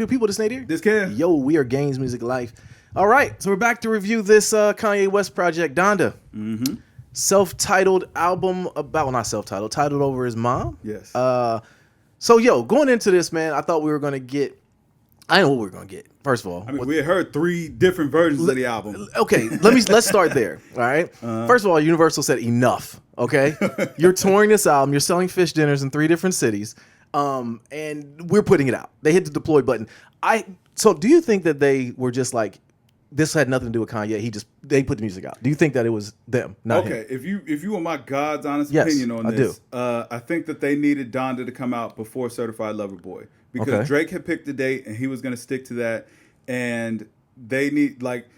good people? This Nadir? This Kev. Yo, we are Games Music Life. All right, so we're back to review this Kanye West project, Donda. Mm-hmm. Self-titled album about, well, not self-titled, titled over his mom. Yes. So, yo, going into this, man, I thought we were going to get, I know what we were going to get, first of all. I mean, we had heard 3 different versions of the album. Okay, let's start there, all right? First of all, Universal said enough, okay? You're touring this album, you're selling fish dinners in 3 different cities, and we're putting it out. They hit the deploy button. So do you think that they were just like, this had nothing to do with Kanye, they put the music out? Do you think that it was them, not him? Okay, if you want my God's honest opinion on this, I think that they needed Donda to come out before Certified Lover Boy. Because Drake had picked the date and he was going to stick to that. And they need, like,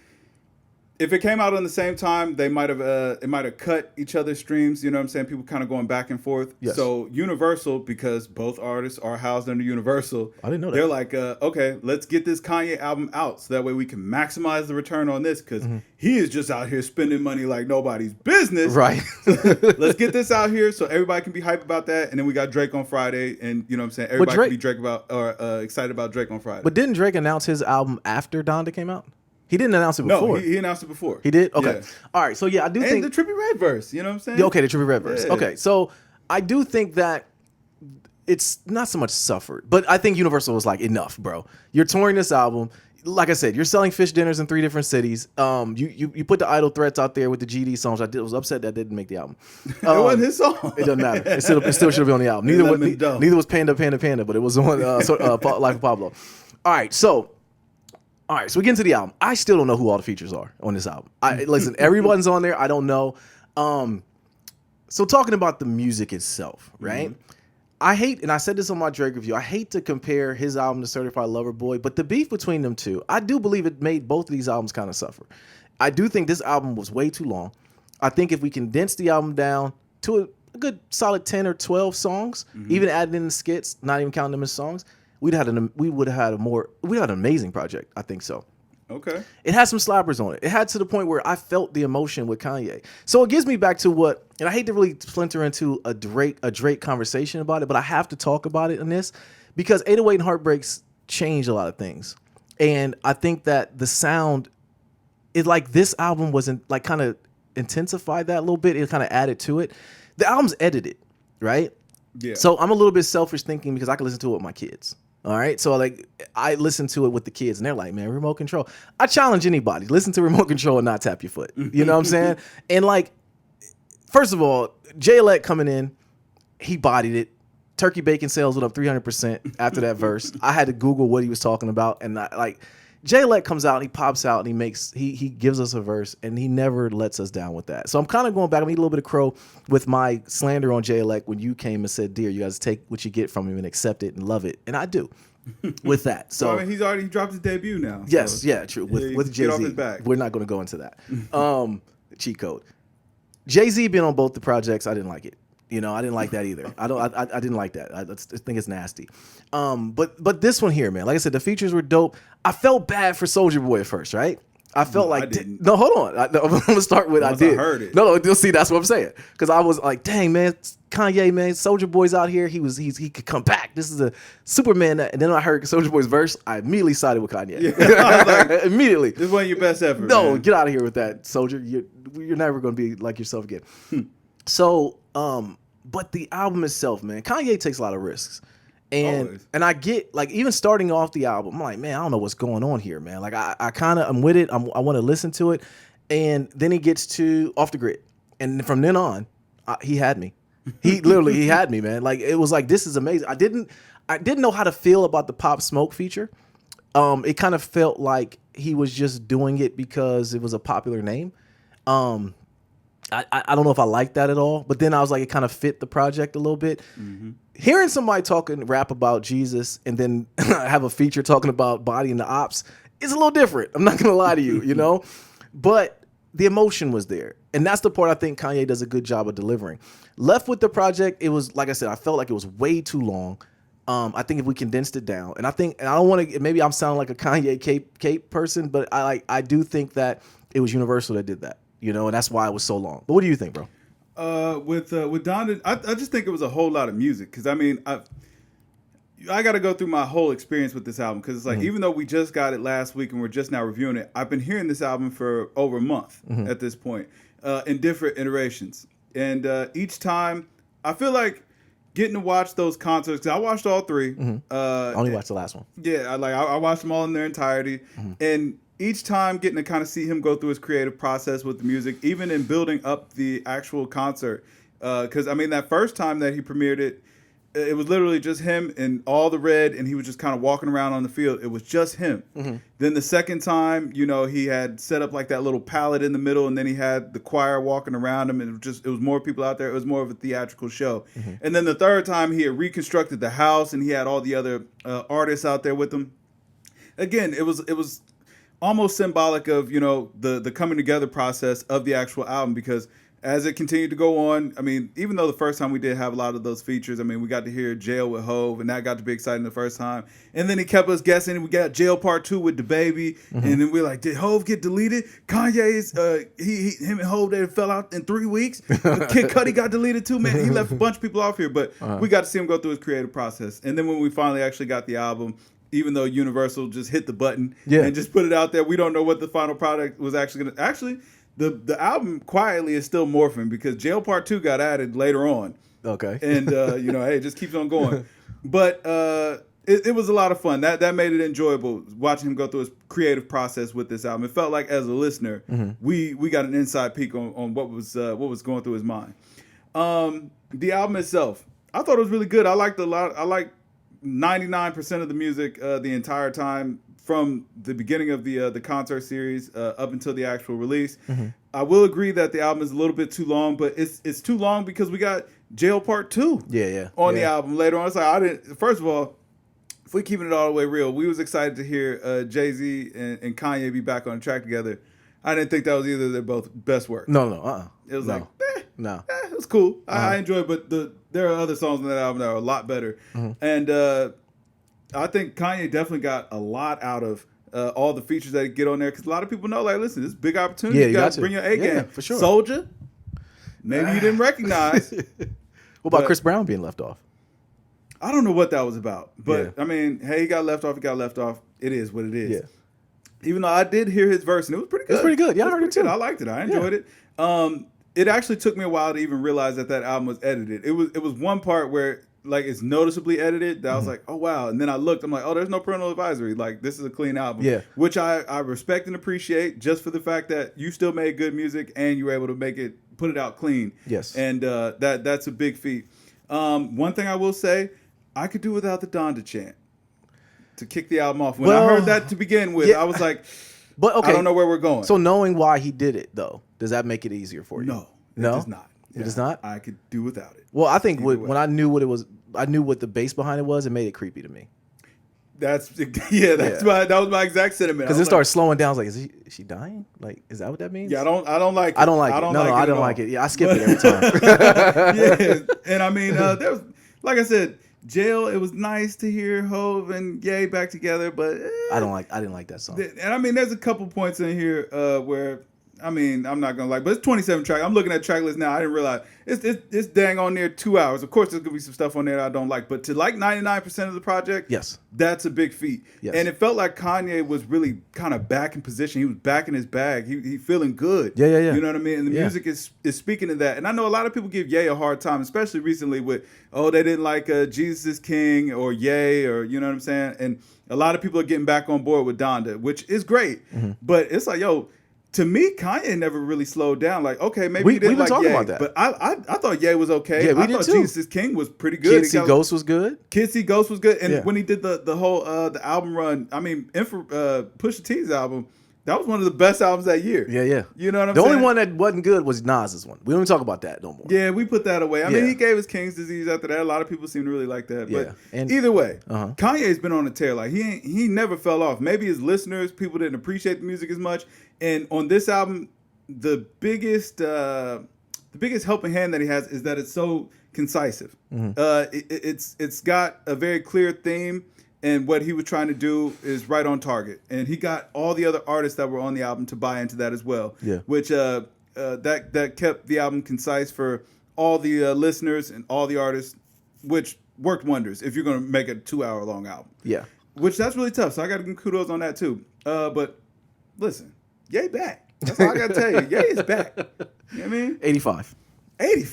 if it came out on the same time, they might have it might have cut each other's streams. You know what I'm saying? People kind of going back and forth. Yes. So Universal, because both artists are housed under Universal, I didn't know that. They're like, okay, let's get this Kanye album out so that way we can maximize the return on this because he is just out here spending money like nobody's business. Right. Let's get this out here so everybody can be hyped about that. And then we got Drake on Friday, and you know what I'm saying? Everybody can be excited about Drake on Friday. But didn't Drake announce his album after Donda came out? He didn't announce it before. No, he announced it before. He did? Okay. Yeah. All right. So, yeah, I do think... And the Trippie Redd verse, you know what I'm saying? Yeah, okay, the Trippie Redd verse. Yeah. Okay, so I do think that it's not so much suffered, but I think Universal was like, enough, bro. You're touring this album. Like I said, you're selling fish dinners in 3 different cities. You put the idle threats out there with the GD songs. I was upset that didn't make the album. It wasn't his song. It doesn't matter. It still should be on the album. Neither was Panda, but it was on Life of Pablo. All right, so we get into the album. I still don't know who all the features are on this album. Listen, everyone's on there. I don't know. So talking about the music itself, right? Mm-hmm. I hate, and I said this on my Drake review, I hate to compare his album to Certified Lover Boy, but the beef between them two, I do believe it made both of these albums kind of suffer. I do think this album was way too long. I think if we condense the album down to a good solid 10 or 12 songs, even adding in the skits, not even counting them as songs, we would have had an amazing project. I think so. Okay. It had some slappers on it. It had to the point where I felt the emotion with Kanye. So it gives me back to what, and I hate to really splinter into a Drake conversation about it, but I have to talk about it in this because 808 and Heartbreaks changed a lot of things. And I think that the sound, it like this album wasn't like kind of intensified that a little bit. It kind of added to it. The album's edited, right? Yeah. So I'm a little bit selfish thinking because I can listen to it with my kids. All right. So like I listen to it with the kids and they're like, man, remote control. I challenge anybody. Listen to remote control and not tap your foot. You know what I'm saying? And like, first of all, J-Elect coming in, he bodied it. Turkey bacon sales went up 300% after that verse. I had to Google what he was talking about. And J-Elect comes out and he pops out and he gives us a verse and he never lets us down with that. So I'm kind of going back. I need a little bit of crow with my slander on J-Elect when you came and said, dear, you guys take what you get from him and accept it and love it. And I do with that. So well, I mean, he dropped his debut now. Yes. So Yeah, true. With Jay-Z. Get off his back. We're not going to go into that. Cheat code. Jay-Z been on both the projects. I didn't like it. You know, I didn't like that either. I didn't like that. I think it's nasty. But this one here, man, like I said, the features were dope. I felt bad for Soulja Boy at first, right? I felt like, no, hold on. I'm gonna start with I did. I heard it. No, you'll see. That's what I'm saying. Because I was like, dang, man, Kanye, man, Soulja Boy's out here. He could come back. This is a Superman. And then I heard Soulja Boy's verse. I immediately sided with Kanye. Yeah. Like, immediately. This wasn't your best effort. No, man. Get out of here with that, Soulja. You're never gonna be like yourself again. So, but the album itself, man, Kanye takes a lot of risks. And I get, like, even starting off the album, I'm like, man, I don't know what's going on here, man. Like, I'm with it. I want to listen to it. And then he gets to Off the Grid. And from then on, he had me. He had me, man. Like, it was like, this is amazing. I didn't know how to feel about the Pop Smoke feature. It kind of felt like he was just doing it because it was a popular name. I don't know if I like that at all, but then I was like, it kind of fit the project a little bit. Mm-hmm. Hearing somebody talking rap about Jesus and then have a feature talking about bodying the ops is a little different. I'm not going to lie to you, you know, but the emotion was there. And that's the part I think Kanye does a good job of delivering. Left with the project, it was, like I said, I felt like it was way too long. I think if we condensed it down, and I don't want to, maybe I'm sounding like a Kanye cape person, but I do think that it was Universal that did that. You know, and that's why it was so long. But what do you think, bro? With Donda, I just think it was a whole lot of music. Because, I mean, I got to go through my whole experience with this album because it's like, even though we just got it last week and we're just now reviewing it, I've been hearing this album for over a month at this point, in different iterations. And each time, I feel like getting to watch those concerts, because I watched all three. I only watched the last one. Yeah, I watched them all in their entirety. And each time getting to kind of see him go through his creative process with the music, even in building up the actual concert. Because, I mean, that first time that he premiered it, it was literally just him and all the red, and he was just kind of walking around on the field. It was just him. Then the second time, you know, he had set up like that little palette in the middle, and then he had the choir walking around him, and it was more people out there. It was more of a theatrical show. And then the third time, he had reconstructed the house, and he had all the other artists out there with him. Again, it was almost symbolic of, you know, the coming together process of the actual album, because as it continued to go on, I mean, even though the first time we did have a lot of those features, I mean, we got to hear Jail with Hove, and that got to be exciting the first time. And then he kept us guessing, and we got Jail Part 2 with DaBaby, and then we're like, did Hove get deleted? Kanye's, him and Hove, they fell out in 3 weeks. Kid Cudi got deleted too, man. He left a bunch of people off here, but we got to see him go through his creative process. And then when we finally actually got the album, even though Universal just hit the button and just put it out there, we don't know what the final product was actually going to... Actually... The album quietly is still morphing because Jail Part 2 got added later on. Okay. And, you know, hey, it just keeps on going. But it was a lot of fun. That made it enjoyable, watching him go through his creative process with this album. It felt like, as a listener, we got an inside peek on what was going through his mind. The album itself, I thought it was really good. I liked 99% of the music the entire time, from the beginning of the concert series up until the actual release. I will agree that the album is a little bit too long, but it's too long because we got Jail Part 2 on the album later on. It's like, first of all, if we're keeping it all the way real, we was excited to hear Jay-Z and Kanye be back on the track together. I didn't think that was either of their both best work. No. It was it was cool. I enjoyed it, but there are other songs on that album that are a lot better. And I think Kanye definitely got a lot out of all the features that he get on there, because a lot of people know, like, listen, this is a big opportunity. You got to bring your A game. For sure. Soldier, maybe you didn't recognize. What about Chris Brown being left off? I don't know what that was about. But, I mean, hey, he got left off. It is what it is. Yeah. Even though I did hear his verse, and it was pretty good. It was pretty good. Yeah, I heard it too. I liked it. I enjoyed it. It actually took me a while to even realize that album was edited. It was one part where, like, it's noticeably edited that I was like, oh wow. And then I looked, I'm like, oh, there's no parental advisory. Like, this is a clean album. Yeah. Which I respect and appreciate, just for the fact that you still made good music and you were able to put it out clean. Yes. And that's a big feat. One thing I will say, I could do without the Donda chant to kick the album off. When I heard that to begin with, I was like, but okay, I don't know where we're going. So knowing why he did it, though, does that make it easier for you? No, it does not. It does not? I could do without it. Well, I think when I knew what it was, I knew what the bass behind it was. It made it creepy to me. That was my exact sentiment. Because it started slowing down. I was like, is she dying? Like, is that what that means? Yeah, I don't like it. I don't like it. I don't like it. Yeah, I skip it every time. And I mean, there was, like I said, Jail, it was nice to hear Hove and Ye back together, but I didn't like that song. And I mean, there's a couple points in here where, I mean, I'm not gonna but it's 27 tracks. I'm looking at track list now. I didn't realize it's dang on near 2 hours. Of course, there's gonna be some stuff on there that I don't like, but to like 99% of the project, yes, that's a big feat. Yes. And it felt like Kanye was really kind of back in position. He was back in his bag. He feeling good. Yeah. You know what I mean? And the music is speaking to that. And I know a lot of people give Ye a hard time, especially recently with, they didn't like Jesus is King or Ye, or you know what I'm saying. And a lot of people are getting back on board with Donda, which is great. But it's like, to me, Kanye never really slowed down. Like, okay, maybe he didn't like Ye, about that. But I thought Ye was okay. Yeah, I thought Jesus is King was pretty good. Kids See Ghost was good. Kids See Ghost was good. And when he did the whole the album run, I mean, Pusha T's album, that was one of the best albums that year. Yeah. You know what I'm saying? The only one that wasn't good was Nas's one. We don't even talk about that no more. Yeah, we put that away. I mean, he gave us King's Disease after that. A lot of people seem to really like that. But either way, Kanye's been on a tear. Like, he never fell off. Maybe his listeners, people didn't appreciate the music as much. And on this album, the biggest helping hand that he has is that it's so concisive. It's got a very clear theme, and what he was trying to do is right on target. And he got all the other artists that were on the album to buy into that as well. Yeah. Which that kept the album concise for all the listeners and all the artists, which worked wonders if you're going to make a 2-hour long album. Yeah. Which that's really tough. So I got to give kudos on that too. But listen, Ye back. That's all I got to tell you. Ye is back. You know what I mean? 85. 80.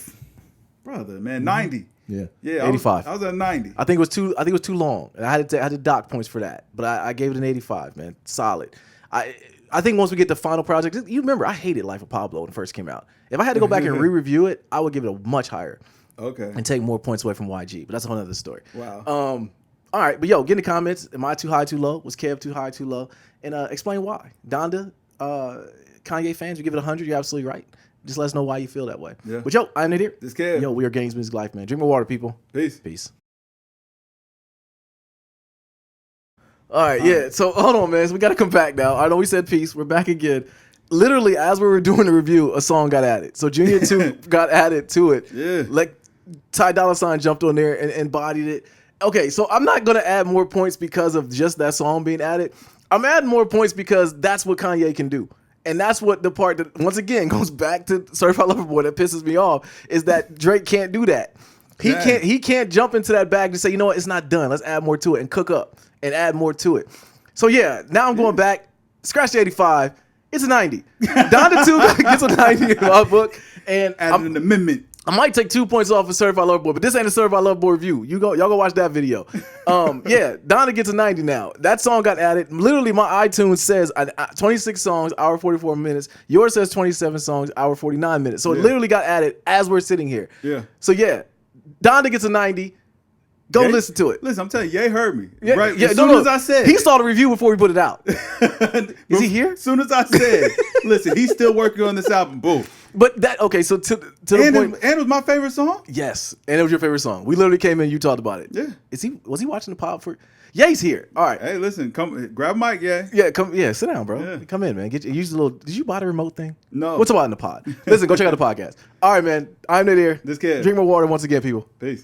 Brother, man, 90. Yeah. Yeah. 85. I was at 90. I think it was too long. And I had to dock points for that. But I gave it an 85, man. Solid. I think once we get the final project, you remember I hated Life of Pablo when it first came out. If I had to go back and re-review it, I would give it a much higher. Okay. And take more points away from YG. But that's a whole other story. Wow. All right, but get in the comments. Am I too high, too low? Was Kev too high, too low? And explain why. Donda, Kanye fans, you give it 100. You're absolutely right. Just let us know why you feel that way. Yeah. But I'm Nadir. This Kev. We are Games Music Life, man. Drink more water, people. Peace. All right, yeah. So hold on, man. So we got to come back now. I know we said peace. We're back again. Literally, as we were doing the review, a song got added. So Junior 2 got added to it. Yeah. Like Ty Dolla $ign jumped on there and embodied it. Okay, so I'm not going to add more points because of just that song being added. I'm adding more points because that's what Kanye can do. And that's what the part that, once again, goes back to Certified Lover Boy that pisses me off, is that Drake can't do that. He can't jump into that bag and say, you know what, it's not done. Let's add more to it and cook up and add more to it. So, now I'm going back. Scratch the 85. It's a 90. Donda 2 gets a 90 in my book. And added an amendment. I might take 2 points off of Certified Lover Boy, but this ain't a Certified Lover Boy review. Y'all go watch that video. Donda gets a 90 now. That song got added. Literally, my iTunes says 26 songs, hour 44 minutes. Yours says 27 songs, hour 49 minutes. So it literally got added as we're sitting here. Yeah. So Donda gets a 90. Go listen to it. Listen, I'm telling you, Ye heard me. Yeah, right? As soon as I said. He saw the review before we put it out. Is he here? As soon as I said, listen, he's still working on this album. Boom. But so to the point. And it was my favorite song? Yes. And it was your favorite song. We literally came in, you talked about it. Yeah. Was he watching the pod for? Yeah, he's here. All right. Hey, listen, come grab a mic, Ye. Yeah, sit down, bro. Yeah. Come in, man. Use the little. Did you buy the remote thing? No. What's about in the pod? Listen, go check out the podcast. All right, man. I'm Nadir. This kid. Drink more water once again, people. Peace.